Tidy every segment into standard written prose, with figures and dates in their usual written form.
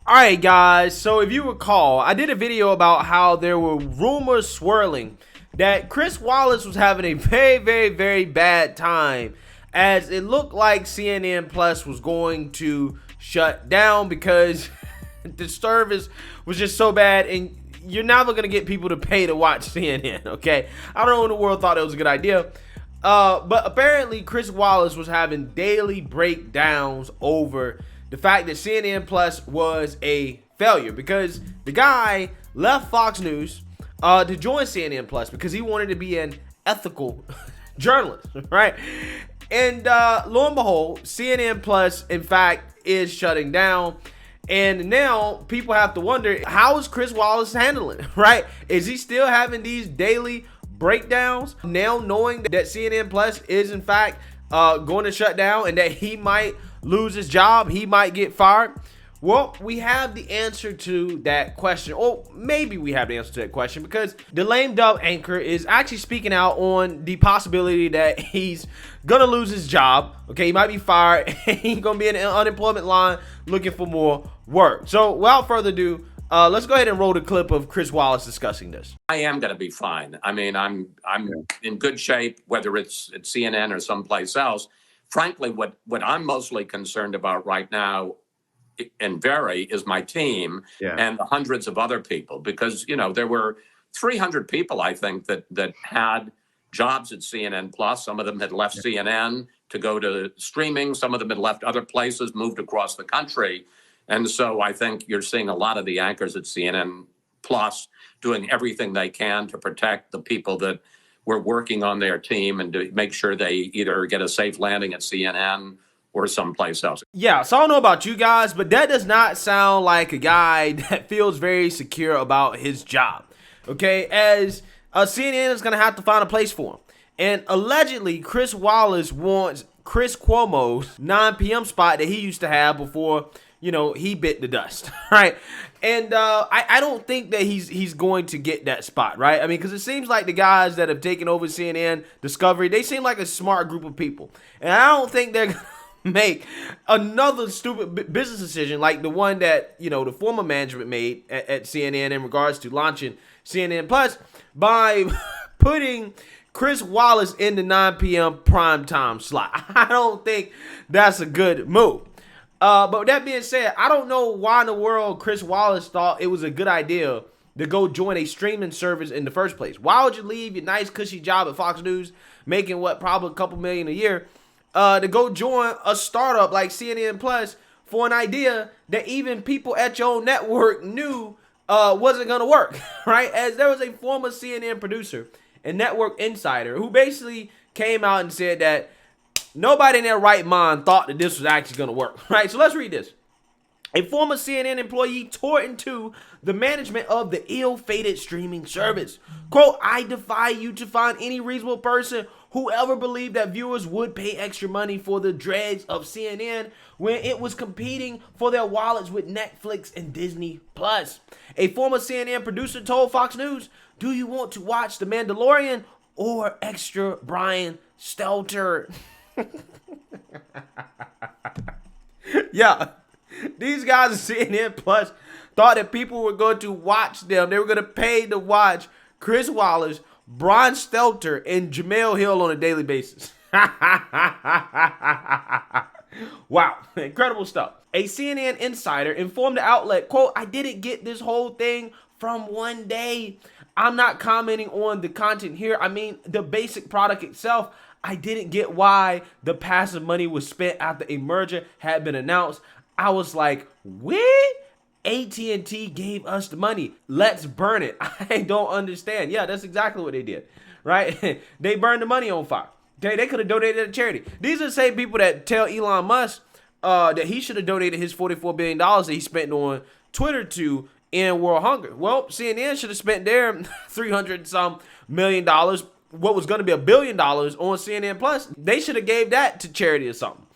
Alright guys, so if you recall, I did a video about how there were rumors swirling that Chris Wallace was having a very bad time, as it looked like CNN Plus was going to shut down because the service was just so bad and you're never going to get people to pay to watch CNN, okay? I don't know when the world thought it was a good idea. But apparently Chris Wallace was having daily breakdowns over the fact that CNN Plus was a failure because the guy left Fox News to join CNN Plus because he wanted to be an ethical journalist, right? And lo and behold, CNN Plus, in fact, is shutting down. And now people have to wonder, how is Chris Wallace handling it, right? Is he still having these daily breakdowns now knowing that CNN Plus is, in fact, going to shut down and that he might lose his job, he might get fired? Well, we have the answer to that question, or maybe we have the answer to that question, because the lame duck anchor is actually speaking out on the possibility that he's gonna lose his job. Okay, he might be fired and he's gonna be in an unemployment line looking for more work. So without further ado, let's go ahead and roll the clip of Chris Wallace discussing this. I am going to be fine. I mean, I'm in good shape, whether it's at CNN or someplace else. Frankly, what I'm mostly concerned about right now, and is my team and the hundreds of other people, because there were 300 people, I think, that had jobs at CNN Plus. Some of them had left CNN to go to streaming. Some of them had left other places, moved across the country. And so I think you're seeing a lot of the anchors at CNN Plus doing everything they can to protect the people that were working on their team and to make sure they either get a safe landing at CNN or someplace else. Yeah, so I don't know about you guys, but that does not sound like a guy that feels very secure about his job. Okay, as CNN is going to have to find a place for him. And allegedly, Chris Wallace wants Chris Cuomo's 9 p.m. spot that he used to have before he bit the dust, right? And I don't think that he's going to get that spot, right? I mean, because it seems like the guys that have taken over CNN, Discovery, they seem like a smart group of people. And I don't think they're going to make another stupid business decision like the one that, the former management made at CNN in regards to launching CNN Plus by putting Chris Wallace in the 9 p.m. primetime slot. I don't think that's a good move. But with that being said, I don't know why in the world Chris Wallace thought it was a good idea to go join a streaming service in the first place. Why would you leave your nice cushy job at Fox News, making probably a couple million a year, to go join a startup like CNN Plus for an idea that even people at your own network knew wasn't gonna work, right? As there was a former CNN producer and network insider who basically came out and said that nobody in their right mind thought that this was actually going to work, right? So let's read this. A former CNN employee tore into the management of the ill-fated streaming service. Quote, "I defy you to find any reasonable person who ever believed that viewers would pay extra money for the dregs of CNN when it was competing for their wallets with Netflix and Disney Plus." A former CNN producer told Fox News, "Do you want to watch The Mandalorian or extra Brian Stelter?" Yeah, these guys are CNN Plus thought that people were going to watch them. They were going to pay to watch Chris Wallace, Brian Stelter, and Jamel Hill on a daily basis. Wow, incredible stuff. A CNN insider informed the outlet, quote, "I didn't get this whole thing from one day. I'm not commenting on the content here. I mean, the basic product itself. I didn't get why the passive money was spent after a merger had been announced. I was like, what? AT&T gave us the money. Let's burn it. I don't understand." Yeah, that's exactly what they did, right? They burned the money on fire. Okay, they could have donated it to charity. These are the same people that tell Elon Musk that he should have donated his $44 billion that he spent on Twitter to end world hunger. Well, CNN should have spent their 300 some million dollars, what was going to be $1 billion on CNN Plus. They should have gave that to charity or something.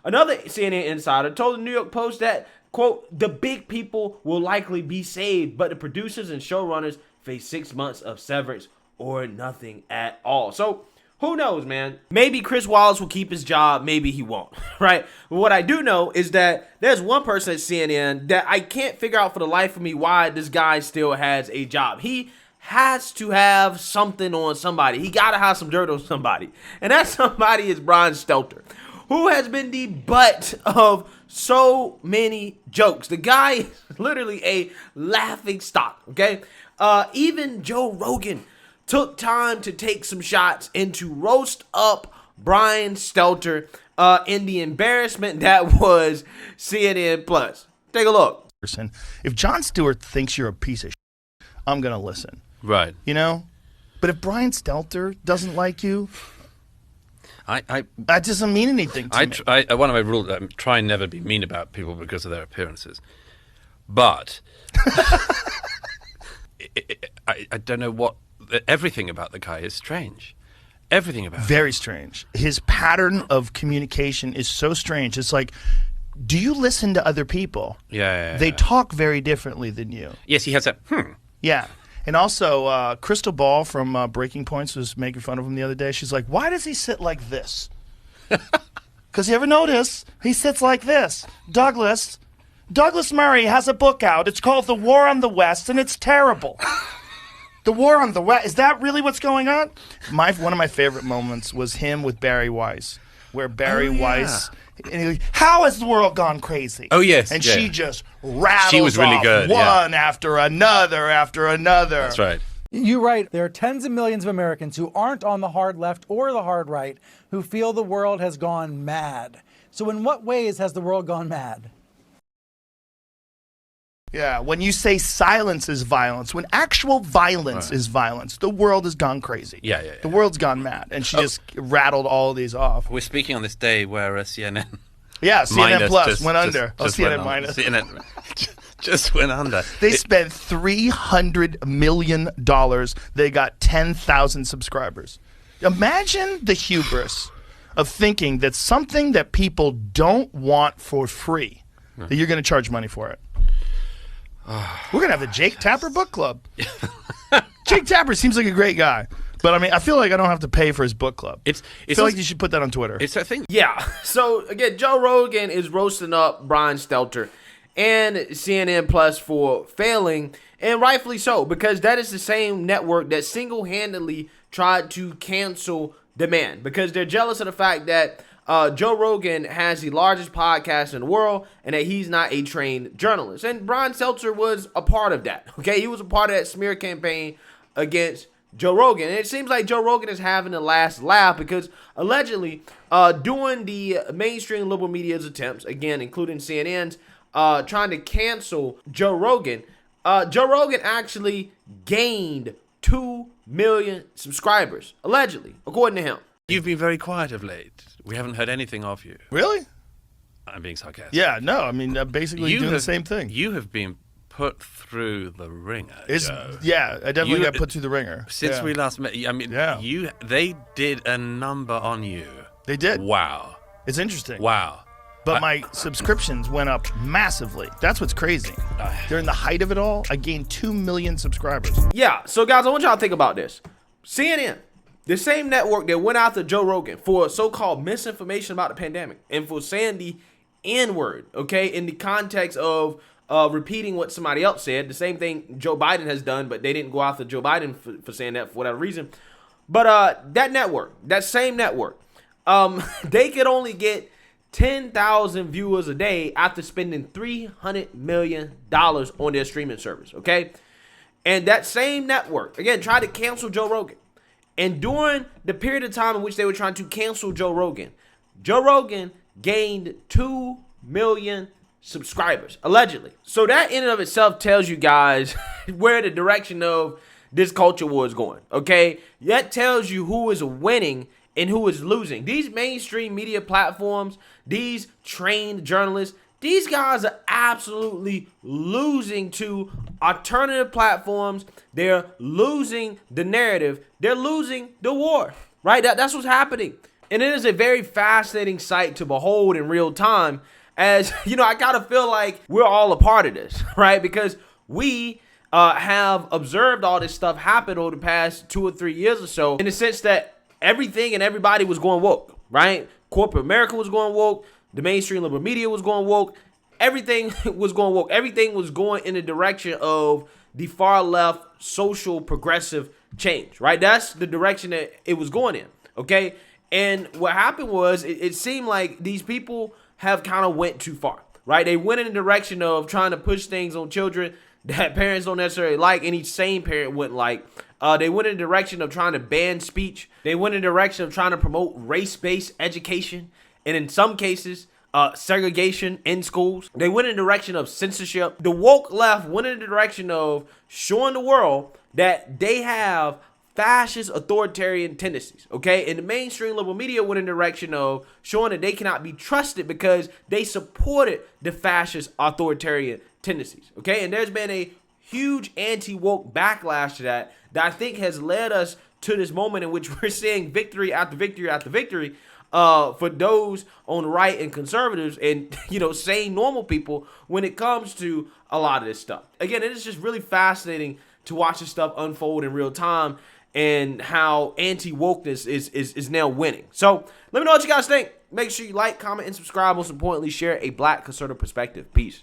Another CNN insider told the New York Post that, quote, "The big people will likely be saved, but the producers and showrunners face 6 months of severance or nothing at all." So Who knows, man? Maybe Chris Wallace will keep his job. Maybe he won't, right? But what I do know is that there's one person at CNN that I can't figure out for the life of me why this guy still has a job. He has to have something on somebody. He got to have some dirt on somebody. And that somebody is Brian Stelter, who has been the butt of so many jokes. The guy is literally a laughing stock, okay? Even Joe Rogan took time to take some shots and to roast up Brian Stelter in the embarrassment that was CNN Plus. Take a look. If Jon Stewart thinks you're a piece of shit, I'm going to listen. Right. You know? But if Brian Stelter doesn't like you, that doesn't mean anything to me. One of my rules, I try and never be mean about people because of their appearances. But I don't know what... Everything about the guy is strange. Everything about Very strange. His pattern of communication is so strange. It's like, do you listen to other people? Yeah. They talk very differently than you. Yes, he has a Yeah. And also, Crystal Ball from Breaking Points was making fun of him the other day. She's like, why does he sit like this? Because you ever notice? He sits like this. Douglas Murray has a book out. It's called The War on the West, and it's terrible. The War on the West. Is that really what's going on? One of my favorite moments was him with Barry Weiss, where Barry Weiss, and he goes, how has the world gone crazy? Oh, yes. And yeah. she just rattles She was really off good, one after another after another. That's right. You write, there are tens of millions of Americans who aren't on the hard left or the hard right who feel the world has gone mad. So in what ways has the world gone mad? Yeah, when you say silence is violence, when actual violence is violence, the world has gone crazy. Yeah. The world's gone mad. And she just rattled all of these off. We're speaking on this day where CNN... Yeah, CNN minus Plus went under. CNN went minus. CNN just went under. They spent $300 million. They got 10,000 subscribers. Imagine the hubris of thinking that something that people don't want for free, that you're going to charge money for it. We're going to have a Jake Tapper book club. Jake Tapper seems like a great guy. But, I mean, I feel like I don't have to pay for his book club. I feel like you should put that on Twitter. It's a thing. Yeah. So, again, Joe Rogan is roasting up Brian Stelter and CNN Plus for failing, and rightfully so, because that is the same network that single-handedly tried to cancel the man, because they're jealous of the fact that Joe Rogan has the largest podcast in the world and that he's not a trained journalist. And Brian Stelter was a part of that, okay? He was a part of that smear campaign against Joe Rogan. And it seems like Joe Rogan is having the last laugh because allegedly during the mainstream liberal media's attempts, again, including CNN's, trying to cancel Joe Rogan actually gained 2 million subscribers, allegedly, according to him. You've been very quiet of late. We haven't heard anything of you. Really? I'm being sarcastic. Yeah, no, I mean, basically doing the same thing. You have been put through the ringer, Joe. Yeah, I definitely got put through the ringer. Since we last met, I mean, they did a number on you. They did. Wow. It's interesting. Wow. But my subscriptions went up massively. That's what's crazy. During the height of it all, I gained 2 million subscribers. Yeah, so guys, I want y'all to think about this. CNN, the same network that went after Joe Rogan for so-called misinformation about the pandemic and for saying the N-word, okay, in the context of repeating what somebody else said. The same thing Joe Biden has done, but they didn't go after Joe Biden for saying that for whatever reason. But that network, that same network, they could only get 10,000 viewers a day after spending $300 million on their streaming service, okay? And that same network, again, tried to cancel Joe Rogan. And during the period of time in which they were trying to cancel Joe Rogan gained 2 million subscribers, allegedly. So that in and of itself tells you guys where the direction of this culture war is going, okay? That tells you who is winning and who is losing. These mainstream media platforms, these trained journalists, these guys are absolutely losing to alternative platforms. They're losing the narrative. They're losing the war, right? That's what's happening. And it is a very fascinating sight to behold in real time. As, you know, I gotta feel like we're all a part of this, right? Because we have observed all this stuff happen over the past 2 or 3 years or so, in the sense that everything and everybody was going woke, right? Corporate America was going woke. The mainstream liberal media was going woke. Everything was going woke. Everything was going in the direction of the far left social progressive change, right? That's the direction that it was going in, okay? And what happened was it seemed like these people have kind of went too far, right? They went in the direction of trying to push things on children that parents don't necessarily like, any sane parent wouldn't like. They went in the direction of trying to ban speech. They went in the direction of trying to promote race-based education, and in some cases, segregation in schools. They went in the direction of censorship. The woke left went in the direction of showing the world that they have fascist authoritarian tendencies, okay? And the mainstream liberal media went in the direction of showing that they cannot be trusted because they supported the fascist authoritarian tendencies, okay? And there's been a huge anti-woke backlash to that I think has led us to this moment in which we're seeing victory after victory after victory for those on the right and conservatives and, sane normal people when it comes to a lot of this stuff. Again, it is just really fascinating to watch this stuff unfold in real time and how anti-wokeness is now winning. So let me know what you guys think. Make sure you like, comment, and subscribe. Most importantly, share a Black conservative perspective. Peace.